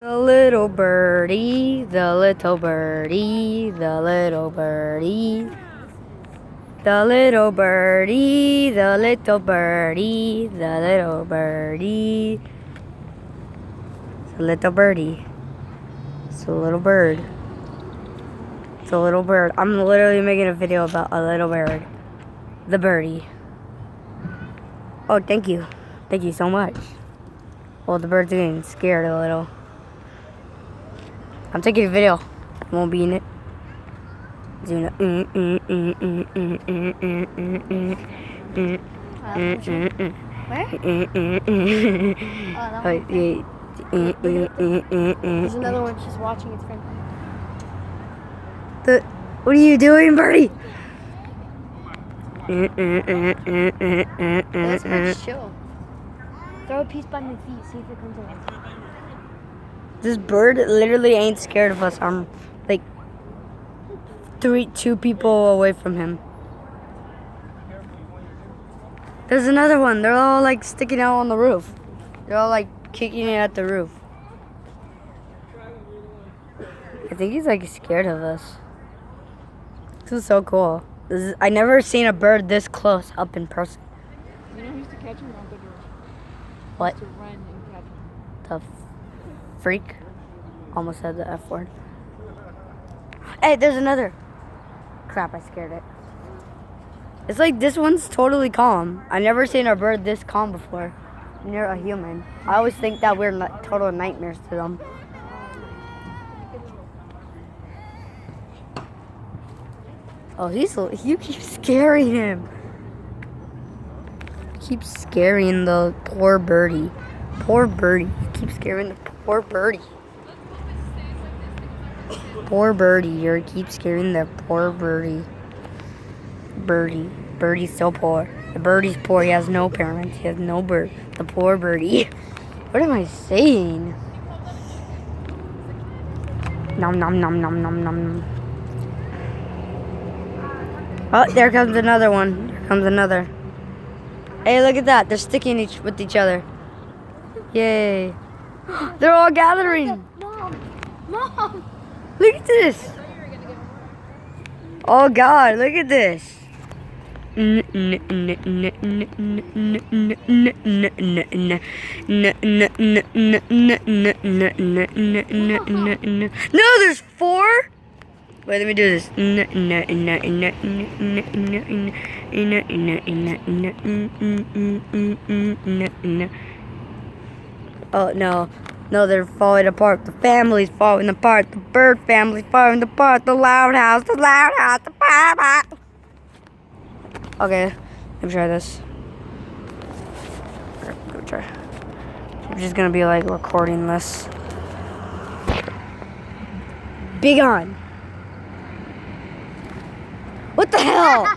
The little birdie, the little birdie, the little birdie. The little birdie, the little birdie, the little birdie. It's a little birdie. It's a little bird. It's a little bird. I'm literally making a video about a little bird. The birdie. Oh, thank you. Thank you so much. Well, the bird's getting scared a little. I'm taking a video. Won't be in it. Where? There's another one just watching its friend. What are you doing, birdie? This bird's chill. Throw a piece by my feet, see if it comes around. This bird literally ain't scared of us. I'm like two people away from him. There's another one. They're all like sticking out on the roof. They're all like kicking it at the roof. I think he's like scared of us. This is so cool. I never seen a bird this close up in person. You know who used to catch him? Uncle George. What? He used to run and catch him. The freak. Almost said the F word. Hey, there's another. Crap, I scared it. It's like this one's totally calm. I never seen a bird this calm before near a human. I always think that we're total nightmares to them. Oh, you keep scaring him. Keep scaring the poor birdie. Poor birdie. You keep scaring the poor birdie. Poor birdie. You keep scaring the poor birdie. Birdie's so poor. The birdie's poor. He has no parents. He has no bird. The poor birdie. What am I saying? Nom nom nom nom nom nom. Oh, there comes another one. Here comes another. Hey, look at that. They're sticking with each other. Yay. They're all gathering. Mom! Look at this. Oh, God. Look at this. No, there's four. Wait, let me do this. Oh, no. No, they're falling apart. The family's falling apart. The bird family's falling apart. The loud house. The papa. Okay, let me try this. Let me try. I'm just gonna be like recording this. Big on. What the hell?